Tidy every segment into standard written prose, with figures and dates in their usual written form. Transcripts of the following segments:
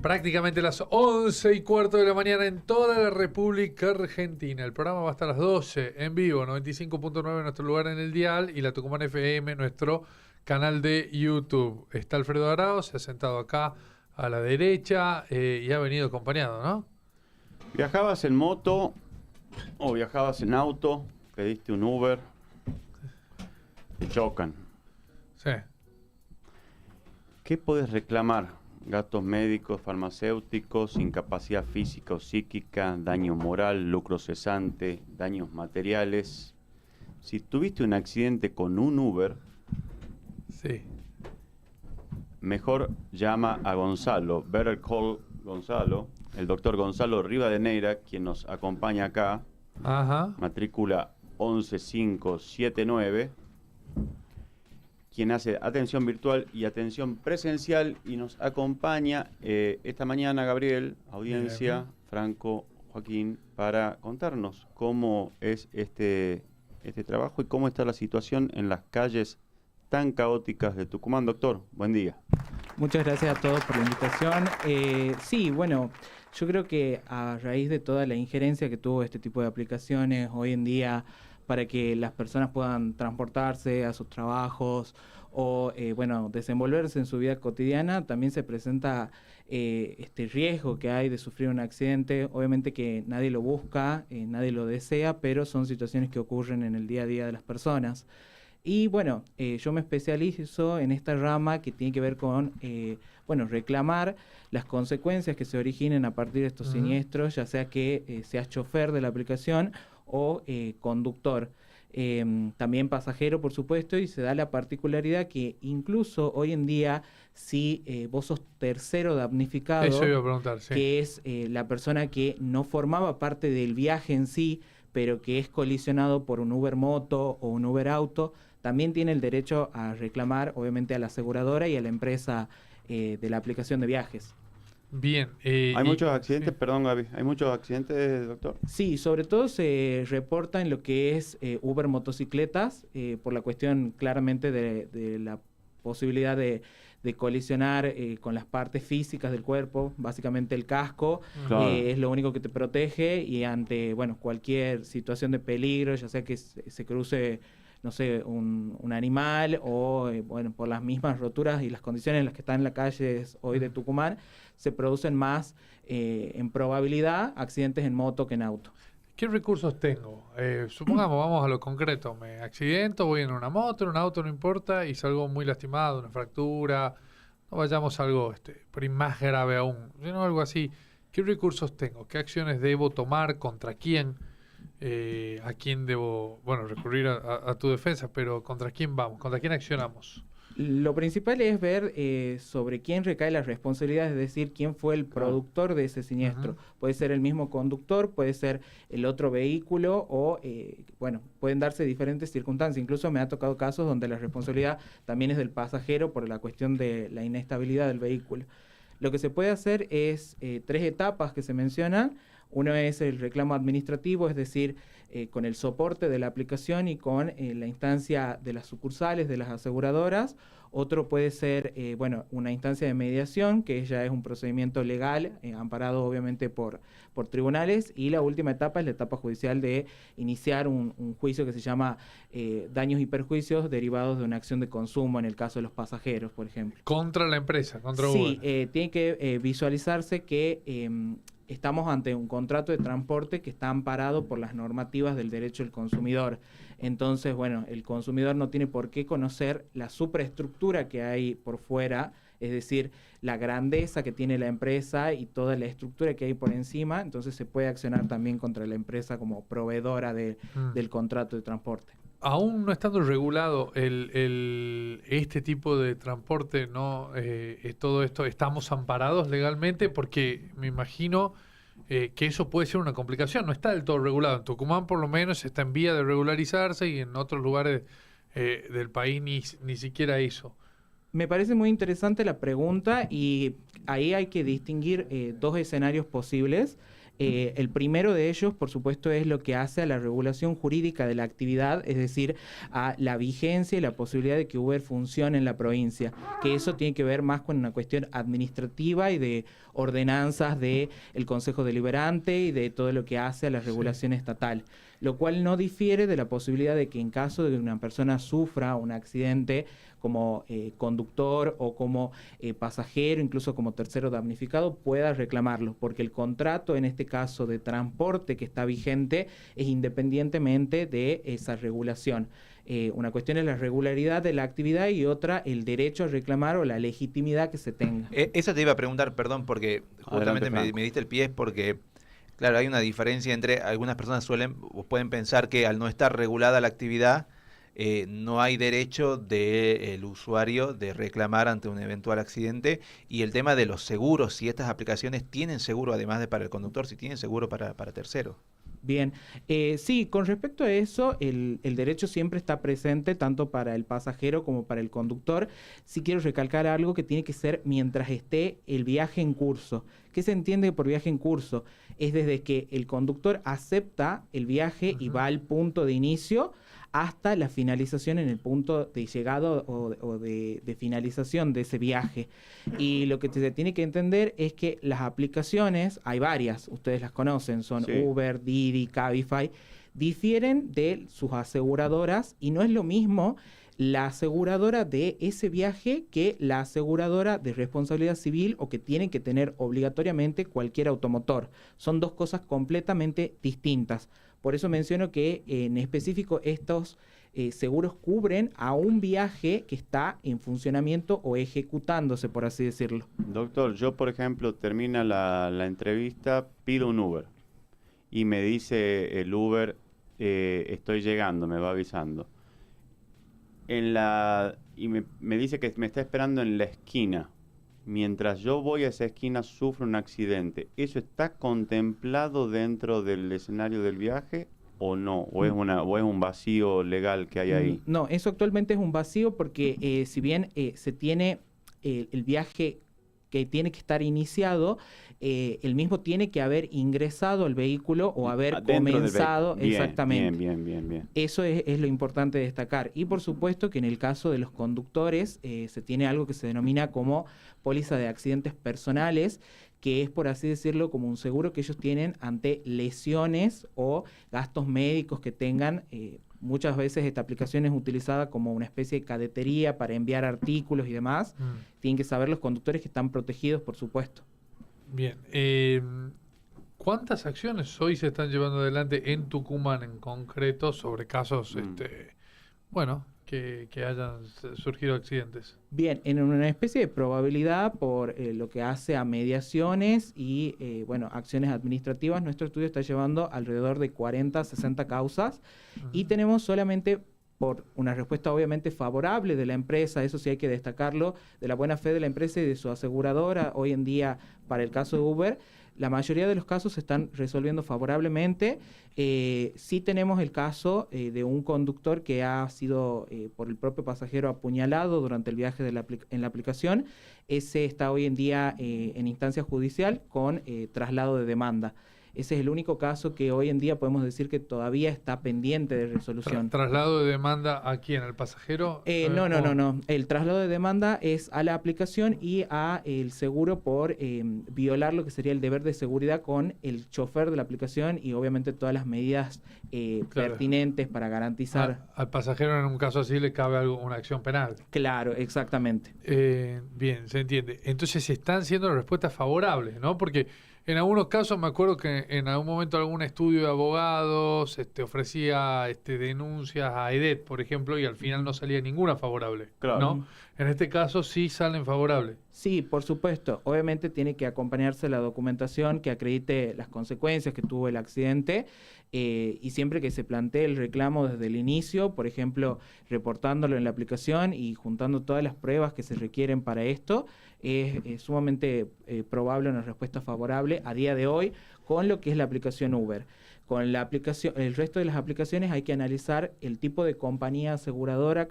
Prácticamente las 11:15 de la mañana en toda la República Argentina. El programa va hasta las 12 en vivo, 95.9 nuestro lugar en el dial y la Tucumán FM, nuestro canal de YouTube. Está Alfredo Arao, se ha sentado acá a la derecha y ha venido acompañado, ¿no? ¿Viajabas en moto o viajabas en auto? ¿Pediste un Uber? Te chocan. Sí. ¿Qué podés reclamar? Gastos médicos, farmacéuticos, incapacidad física o psíquica, daño moral, lucro cesante, daños materiales. Si tuviste un accidente con un Uber, Sí. mejor llama a Gonzalo, Better Call Gonzalo, el doctor Gonzalo Rivadeneira, quien nos acompaña acá, Ajá. matrícula 11579, quien hace atención virtual y atención presencial y nos acompaña esta mañana, Gabriel, audiencia, Bien. Franco, Joaquín, para contarnos cómo es este trabajo y cómo está la situación en las calles tan caóticas de Tucumán. Doctor, buen día. Muchas gracias a todos por la invitación. Sí, bueno, yo creo que a raíz de toda la injerencia que tuvo este tipo de aplicaciones hoy en día para que las personas puedan transportarse a sus trabajos o, bueno, desenvolverse en su vida cotidiana, también se presenta este riesgo que hay de sufrir un accidente. Obviamente que nadie lo busca, nadie lo desea, pero son situaciones que ocurren en el día a día de las personas. Y bueno, yo me especializo en esta rama que tiene que ver con, bueno, reclamar las consecuencias que se originen a partir de estos siniestros, ya sea que seas chofer de la aplicación o conductor. También pasajero, por supuesto, y se da la particularidad que incluso hoy en día, si vos sos tercero damnificado, Eso iba a preguntar, sí. que es la persona que no formaba parte del viaje en sí, pero que es colisionado por un Uber Moto o un Uber Auto, también tiene el derecho a reclamar, obviamente, a la aseguradora y a la empresa de la aplicación de viajes. Bien. ¿Hay muchos accidentes? Sí. Perdón, Gaby. ¿Hay muchos accidentes, doctor? Sí, sobre todo se reporta en lo que es Uber motocicletas, por la cuestión claramente de la posibilidad de colisionar con las partes físicas del cuerpo, básicamente el casco, Claro. es lo único que te protege y ante, bueno, cualquier situación de peligro, ya sea que se cruce, no sé, un animal o, bueno, por las mismas roturas y las condiciones en las que están en las calles hoy de Tucumán, se producen más, en probabilidad, accidentes en moto que en auto. ¿Qué recursos tengo? Supongamos, vamos a lo concreto. Me accidento, voy en una moto, en un auto, no importa, y salgo muy lastimado, una fractura. No vayamos a algo por ahí más grave aún, sino algo así. ¿Qué recursos tengo? ¿Qué acciones debo tomar? ¿Contra quién? ¿A quién debo, bueno, recurrir a tu defensa? Pero ¿contra quién vamos? ¿Contra quién accionamos? Lo principal es ver sobre quién recae la responsabilidad, es decir, quién fue el productor de ese siniestro. Ujú. Puede ser el mismo conductor, puede ser el otro vehículo o, bueno, pueden darse diferentes circunstancias. Incluso me ha tocado casos donde la responsabilidad también es del pasajero por la cuestión de la inestabilidad del vehículo. Lo que se puede hacer es 3 etapas que se mencionan. Uno es el reclamo administrativo, es decir, con el soporte de la aplicación y con la instancia de las sucursales, de las aseguradoras. Otro puede ser, bueno, una instancia de mediación, que ya es un procedimiento legal, amparado obviamente por tribunales. Y la última etapa es la etapa judicial de iniciar un juicio que se llama daños y perjuicios derivados de una acción de consumo, en el caso de los pasajeros, por ejemplo. Contra la empresa, contra Sí, Uber. tiene que visualizarse que estamos ante un contrato de transporte que está amparado por las normativas del derecho del consumidor. Entonces, bueno, el consumidor no tiene por qué conocer la superestructura que hay por fuera, es decir, la grandeza que tiene la empresa y toda la estructura que hay por encima. Entonces se puede accionar también contra la empresa como proveedora del contrato de transporte. Aún no estando regulado este tipo de transporte, no todo esto, ¿estamos amparados legalmente? Porque me imagino que eso puede ser una complicación. No está del todo regulado. En Tucumán, por lo menos, está en vía de regularizarse y en otros lugares del país ni siquiera eso. Me parece muy interesante la pregunta y ahí hay que distinguir 2 escenarios posibles. El primero de ellos, por supuesto, es lo que hace a la regulación jurídica de la actividad, es decir, a la vigencia y la posibilidad de que Uber funcione en la provincia, que eso tiene que ver más con una cuestión administrativa y de ordenanzas del Consejo Deliberante y de todo lo que hace a la regulación estatal, lo cual no difiere de la posibilidad de que en caso de que una persona sufra un accidente como conductor o como pasajero, incluso como tercero damnificado, pueda reclamarlo, porque el contrato en este caso de transporte que está vigente es independientemente de esa regulación. Una cuestión es la regularidad de la actividad y otra el derecho a reclamar o la legitimidad que se tenga. Eso te iba a preguntar, perdón, porque justamente me diste el pie, porque claro, hay una diferencia entre algunas personas pueden pensar que al no estar regulada la actividad, no hay derecho del usuario de reclamar ante un eventual accidente, y el tema de los seguros, si estas aplicaciones tienen seguro además de para el conductor, si tienen seguro para tercero. Bien, sí, con respecto a eso, el derecho siempre está presente tanto para el pasajero como para el conductor. Sí quiero recalcar algo que tiene que ser mientras esté el viaje en curso. ¿Qué se entiende por viaje en curso? Es desde que el conductor acepta el viaje y va al punto de inicio hasta la finalización en el punto de llegado o de finalización de ese viaje. Y lo que se tiene que entender es que las aplicaciones, hay varias, ustedes las conocen, son Uber, Didi, Cabify, difieren de sus aseguradoras y no es lo mismo la aseguradora de ese viaje que la aseguradora de responsabilidad civil o que tienen que tener obligatoriamente cualquier automotor. Son dos cosas completamente distintas. Por eso menciono que en específico estos seguros cubren a un viaje que está en funcionamiento o ejecutándose, por así decirlo. Doctor, yo por ejemplo termina la entrevista, pido un Uber y me dice el Uber, estoy llegando, me va avisando. Y me dice que me está esperando en la esquina. Mientras yo voy a esa esquina sufro un accidente. ¿Eso está contemplado dentro del escenario del viaje o no? ¿O es un vacío legal que hay ahí? No, eso actualmente es un vacío porque si bien se tiene el viaje que tiene que estar iniciado, el mismo tiene que haber ingresado al vehículo o haber comenzado. Bien, exactamente. Bien. Eso es lo importante de destacar. Y por supuesto que en el caso de los conductores se tiene algo que se denomina como póliza de accidentes personales, que es, por así decirlo, como un seguro que ellos tienen ante lesiones o gastos médicos que tengan. Muchas veces esta aplicación es utilizada como una especie de cadetería para enviar artículos y demás. Tienen que saber los conductores que están protegidos, por supuesto. Bien. ¿Cuántas acciones hoy se están llevando adelante en Tucumán en concreto sobre casos, que hayan surgido accidentes? Bien, en una especie de probabilidad por lo que hace a mediaciones y, acciones administrativas, nuestro estudio está llevando alrededor de 40, 60 causas y tenemos solamente por una respuesta obviamente favorable de la empresa, eso sí hay que destacarlo, de la buena fe de la empresa y de su aseguradora. Hoy en día, para el caso de Uber, la mayoría de los casos se están resolviendo favorablemente. Sí tenemos el caso de un conductor que ha sido por el propio pasajero apuñalado durante el viaje en la aplicación. Ese está hoy en día en instancia judicial con traslado de demanda. Ese es el único caso que hoy en día podemos decir que todavía está pendiente de resolución. ¿Traslado de demanda a quién? ¿Al pasajero? No. El traslado de demanda es a la aplicación y a el seguro por violar lo que sería el deber de seguridad con el chofer de la aplicación y obviamente todas las medidas pertinentes para garantizar. Al pasajero en un caso así le cabe una acción penal. Claro, exactamente. Bien, se entiende. Entonces están siendo respuestas favorables, ¿no? Porque en algunos casos me acuerdo que en algún momento algún estudio de abogados ofrecía denuncias a EDET, por ejemplo, y al final no salía ninguna favorable, claro, ¿no? En este caso sí salen favorables. Sí, por supuesto. Obviamente tiene que acompañarse la documentación que acredite las consecuencias que tuvo el accidente y siempre que se plantee el reclamo desde el inicio, por ejemplo, reportándolo en la aplicación y juntando todas las pruebas que se requieren para esto, es sumamente probable una respuesta favorable a día de hoy con lo que es la aplicación Uber. Con la aplicación, el resto de las aplicaciones hay que analizar el tipo de compañía aseguradora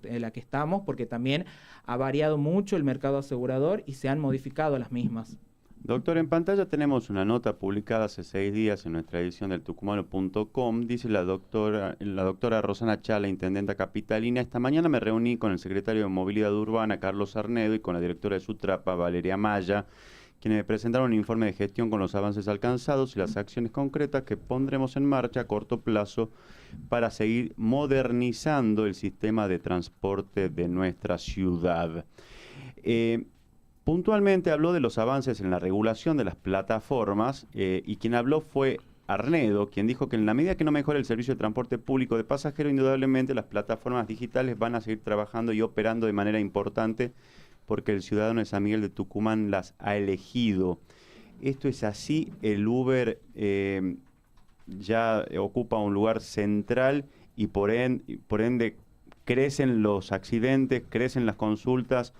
en la que estamos, porque también ha variado mucho el mercado asegurador y se han modificado las mismas. Doctor, en pantalla tenemos una nota publicada hace 6 días en nuestra edición del tucumano.com. Dice la doctora Rosana Chala, intendenta capitalina: esta mañana me reuní con el secretario de Movilidad Urbana, Carlos Arnedo, y con la directora de Sutrapa, Valeria Maya, quienes me presentaron un informe de gestión con los avances alcanzados y las acciones concretas que pondremos en marcha a corto plazo para seguir modernizando el sistema de transporte de nuestra ciudad. Puntualmente habló de los avances en la regulación de las plataformas y quien habló fue Arnedo, quien dijo que en la medida que no mejore el servicio de transporte público de pasajeros, indudablemente las plataformas digitales van a seguir trabajando y operando de manera importante porque el ciudadano de San Miguel de Tucumán las ha elegido. Esto es así, el Uber ya ocupa un lugar central y por ende crecen los accidentes, crecen las consultas.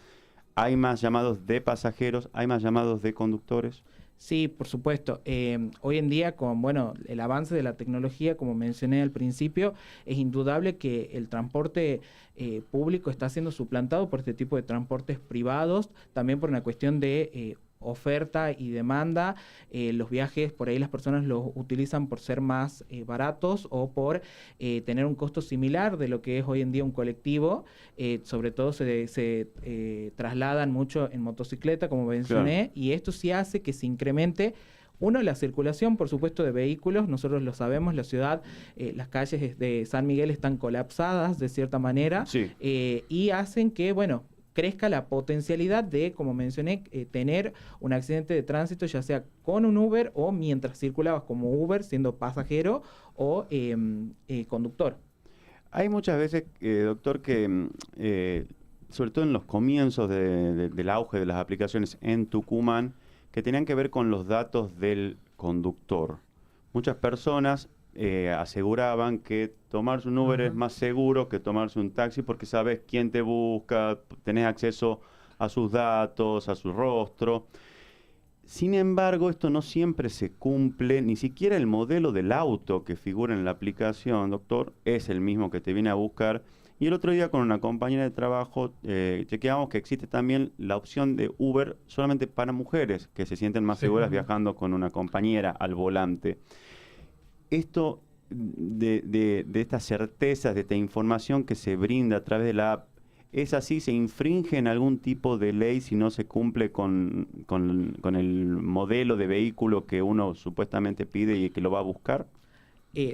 ¿Hay más llamados de pasajeros? ¿Hay más llamados de conductores? Sí, por supuesto. Hoy en día, con el avance de la tecnología, como mencioné al principio, es indudable que el transporte público está siendo suplantado por este tipo de transportes privados, también por una cuestión de oferta y demanda. Los viajes, por ahí las personas los utilizan por ser más baratos o por tener un costo similar de lo que es hoy en día un colectivo. Sobre todo se trasladan mucho en motocicleta, como mencioné, claro. Y esto sí hace que se incremente la circulación, por supuesto, de vehículos. Nosotros lo sabemos, la ciudad, las calles de San Miguel están colapsadas de cierta manera, sí. Y hacen que, crezca la potencialidad de, como mencioné, tener un accidente de tránsito, ya sea con un Uber o mientras circulabas como Uber, siendo pasajero o conductor. Hay muchas veces, doctor, que sobre todo en los comienzos del auge de las aplicaciones en Tucumán, que tenían que ver con los datos del conductor. Muchas personas aseguraban que tomarse un Uber es más seguro que tomarse un taxi porque sabes quién te busca, tenés acceso a sus datos, a su rostro. Sin embargo, esto no siempre se cumple, ni siquiera el modelo del auto que figura en la aplicación, doctor, es el mismo que te viene a buscar. Y el otro día con una compañera de trabajo chequeamos que existe también la opción de Uber solamente para mujeres que se sienten más seguras viajando con una compañera al volante. Esto de estas certezas, de esta información que se brinda a través de la app, ¿es así? ¿Se infringe en algún tipo de ley si no se cumple con el modelo de vehículo que uno supuestamente pide y que lo va a buscar?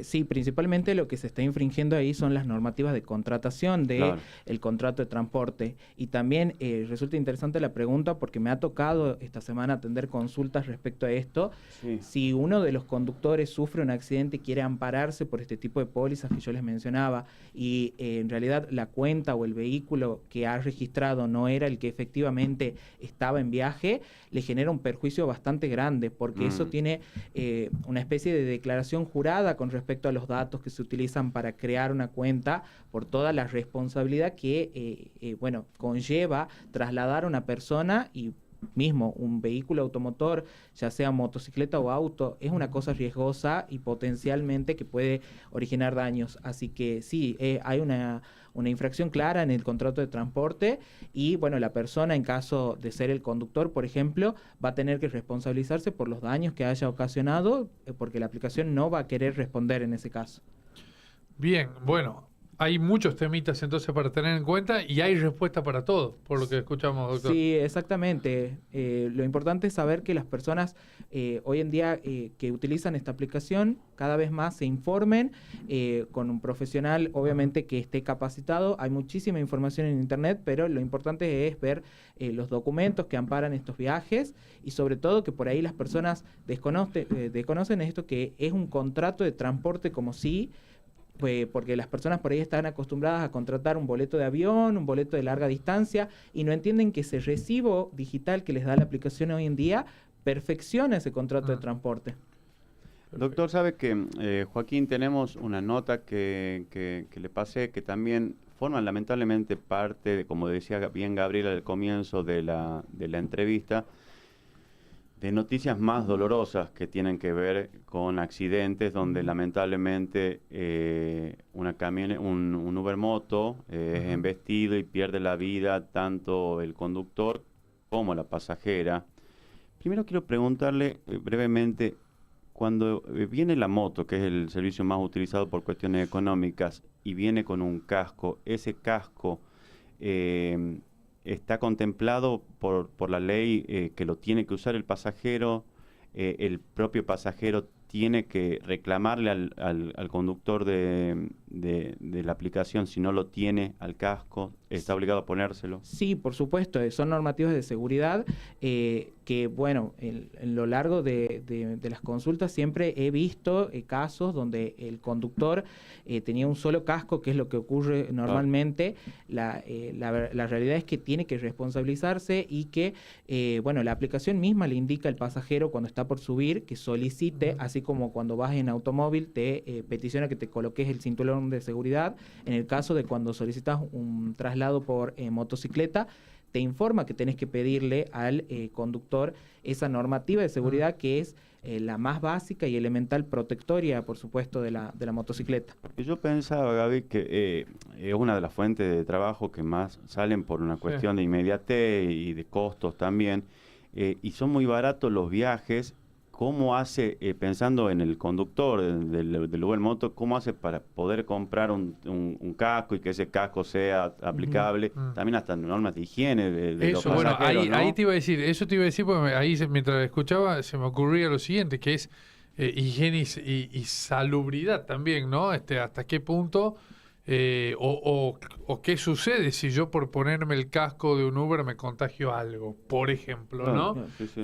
Sí, principalmente lo que se está infringiendo ahí son las normativas de contratación del contrato de transporte. Y también resulta interesante la pregunta porque me ha tocado esta semana atender consultas respecto a esto. Sí. Si uno de los conductores sufre un accidente y quiere ampararse por este tipo de pólizas que yo les mencionaba y en realidad la cuenta o el vehículo que ha registrado no era el que efectivamente estaba en viaje, le genera un perjuicio bastante grande porque eso tiene una especie de declaración jurada con respecto a los datos que se utilizan para crear una cuenta, por toda la responsabilidad que conlleva trasladar a una persona y mismo un vehículo automotor, ya sea motocicleta o auto, es una cosa riesgosa y potencialmente que puede originar daños. Así que sí, hay una infracción clara en el contrato de transporte y la persona, en caso de ser el conductor, por ejemplo, va a tener que responsabilizarse por los daños que haya ocasionado porque la aplicación no va a querer responder en ese caso. Bien, hay muchos temitas entonces para tener en cuenta y hay respuesta para todo, por lo que escuchamos, doctor. Sí, exactamente. Lo importante es saber que las personas hoy en día que utilizan esta aplicación cada vez más se informen con un profesional, obviamente, que esté capacitado. Hay muchísima información en internet, pero lo importante es ver los documentos que amparan estos viajes y sobre todo que por ahí las personas desconocen esto, que es un contrato de transporte como si... porque las personas por ahí están acostumbradas a contratar un boleto de avión, un boleto de larga distancia y no entienden que ese recibo digital que les da la aplicación hoy en día perfecciona ese contrato de transporte. Doctor, sabe que Joaquín, tenemos una nota que le pasé que también forma lamentablemente parte de, como decía bien Gabriela al comienzo de la entrevista, de noticias más dolorosas que tienen que ver con accidentes donde lamentablemente un Uber Moto es embestido y pierde la vida tanto el conductor como la pasajera. Primero quiero preguntarle brevemente, cuando viene la moto, que es el servicio más utilizado por cuestiones económicas, y viene con un casco, ¿ese casco está contemplado por la ley que lo tiene que usar el pasajero? ¿El propio pasajero tiene que reclamarle al conductor de la aplicación si no lo tiene al casco? ¿Está obligado a ponérselo? Sí, por supuesto, son normativas de seguridad que, bueno, en lo largo de las consultas siempre he visto casos donde el conductor tenía un solo casco, que es lo que ocurre normalmente. La realidad es que tiene que responsabilizarse y que, bueno, la aplicación misma le indica al pasajero cuando está por subir que solicite, así como cuando vas en automóvil te peticiona que te coloques el cinturón de seguridad. En el caso de cuando solicitas un traslado por motocicleta, te informa que tenés que pedirle al conductor esa normativa de seguridad que es la más básica y elemental protectoria, por supuesto, de la motocicleta. Yo pensaba, Gaby, que es una de las fuentes de trabajo que más salen por una cuestión de inmediatez y de costos también, y son muy baratos los viajes. ¿Cómo hace, pensando en el conductor del Uber Moto, cómo hace para poder comprar un casco y que ese casco sea aplicable? También hasta normas de higiene de eso, los bueno, pasajeros, ¿no? ahí te iba a decir, eso te iba a decir, porque ahí mientras escuchaba se me ocurría lo siguiente, que es higiene y salubridad también, ¿no? ¿Hasta qué punto o qué sucede si yo por ponerme el casco de un Uber me contagio algo, por ejemplo, ¿no? Sí, sí.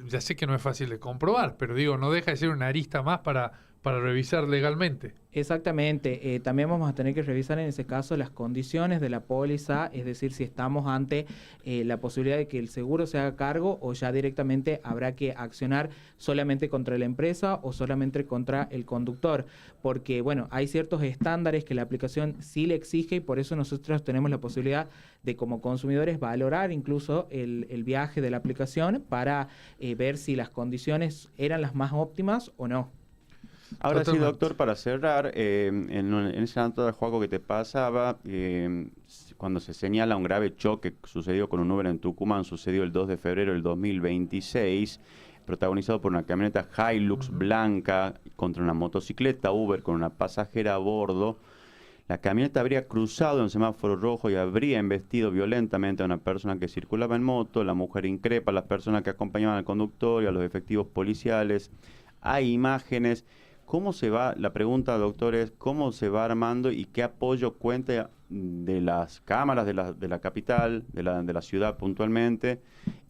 Ya sé que no es fácil de comprobar, pero digo, no deja de ser una arista más para revisar legalmente. Exactamente. También vamos a tener que revisar en ese caso las condiciones de la póliza, es decir, si estamos ante la posibilidad de que el seguro se haga cargo o ya directamente habrá que accionar solamente contra la empresa o solamente contra el conductor. Porque, bueno, hay ciertos estándares que la aplicación sí le exige y por eso nosotros tenemos la posibilidad de, como consumidores, valorar incluso el viaje de la aplicación para ver si las condiciones eran las más óptimas o no. Ahora Totalmente. sí, doctor, para cerrar, en ese anécdota de Joaco que te pasaba, cuando se señala un grave choque que sucedió con un Uber en Tucumán, sucedió el 2 de febrero del 2026, protagonizado por una camioneta Hilux blanca contra una motocicleta Uber con una pasajera a bordo. La camioneta habría cruzado en semáforo rojo y habría embestido violentamente a una persona que circulaba en moto. La mujer increpa a las personas que acompañaban al conductor y a los efectivos policiales. Hay imágenes. ¿Cómo se va? La pregunta, doctor, es ¿cómo se va armando y qué apoyo cuenta de las cámaras de la capital, de la ciudad puntualmente,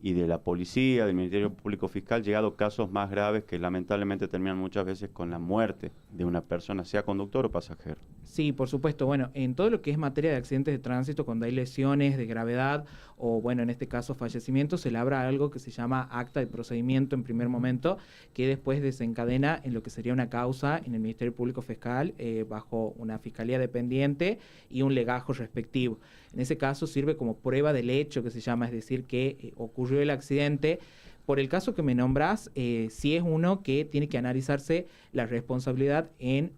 y de la policía, del Ministerio Público Fiscal, llegado casos más graves que lamentablemente terminan muchas veces con la muerte de una persona, sea conductor o pasajero? Sí, por supuesto. Bueno, en todo lo que es materia de accidentes de tránsito, cuando hay lesiones de gravedad o, bueno, en este caso fallecimiento, se elabora algo que se llama acta de procedimiento en primer momento, que después desencadena en lo que sería una causa en el Ministerio Público Fiscal bajo una fiscalía dependiente y un legajo respectivo. En ese caso sirve como prueba del hecho que se llama, es decir, que ocurrió el accidente. Por el caso que me nombrás, sí es uno que tiene que analizarse la responsabilidad en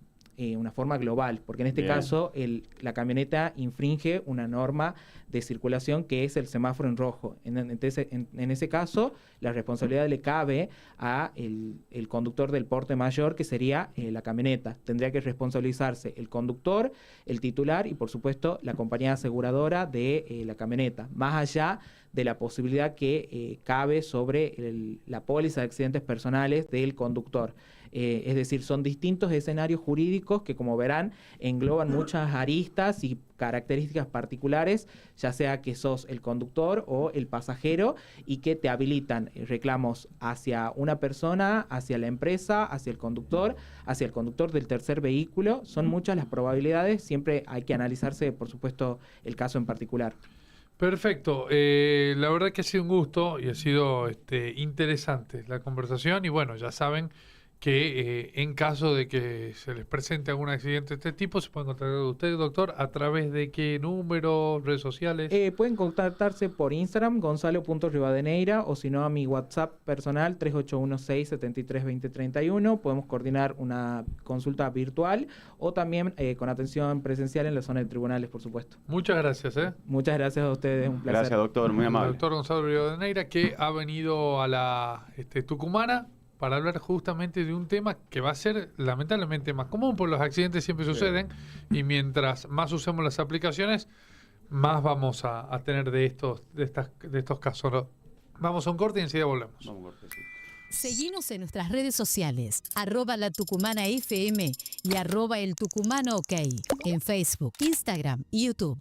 una forma global, porque en este caso la camioneta infringe una norma de circulación que es el semáforo en rojo. En ese caso, la responsabilidad le cabe a el conductor del porte mayor, que sería la camioneta. Tendría que responsabilizarse el conductor, el titular y, por supuesto, la compañía aseguradora de la camioneta, más allá de la posibilidad que cabe sobre la póliza de accidentes personales del conductor. Es decir, son distintos escenarios jurídicos que, como verán, engloban muchas aristas y características particulares, ya sea que sos el conductor o el pasajero, y que te habilitan reclamos hacia una persona, hacia la empresa, hacia el conductor del tercer vehículo. Son muchas las probabilidades, siempre hay que analizarse, por supuesto, el caso en particular. Perfecto. La verdad que ha sido un gusto y ha sido interesante la conversación y bueno, ya saben que en caso de que se les presente algún accidente de este tipo, se pueden contactar con usted, doctor, a través de qué número, redes sociales. Pueden contactarse por Instagram, gonzalo.rivadeneira, o si no a mi WhatsApp personal, 3816-732031. Podemos coordinar una consulta virtual o también con atención presencial en la zona de tribunales, por supuesto. Muchas gracias. Muchas gracias a ustedes, un placer. Gracias, doctor, muy amable. El doctor Gonzalo Rivadeneira, que ha venido a la Tucumana para hablar justamente de un tema que va a ser lamentablemente más común, porque los accidentes siempre suceden, y mientras más usemos las aplicaciones, más vamos a tener de estos casos. Vamos a un corte y enseguida volvemos. Vamos a un corte, sí. Seguinos en nuestras redes sociales, @latucumanafm y @eltucumanook, en Facebook, Instagram y YouTube.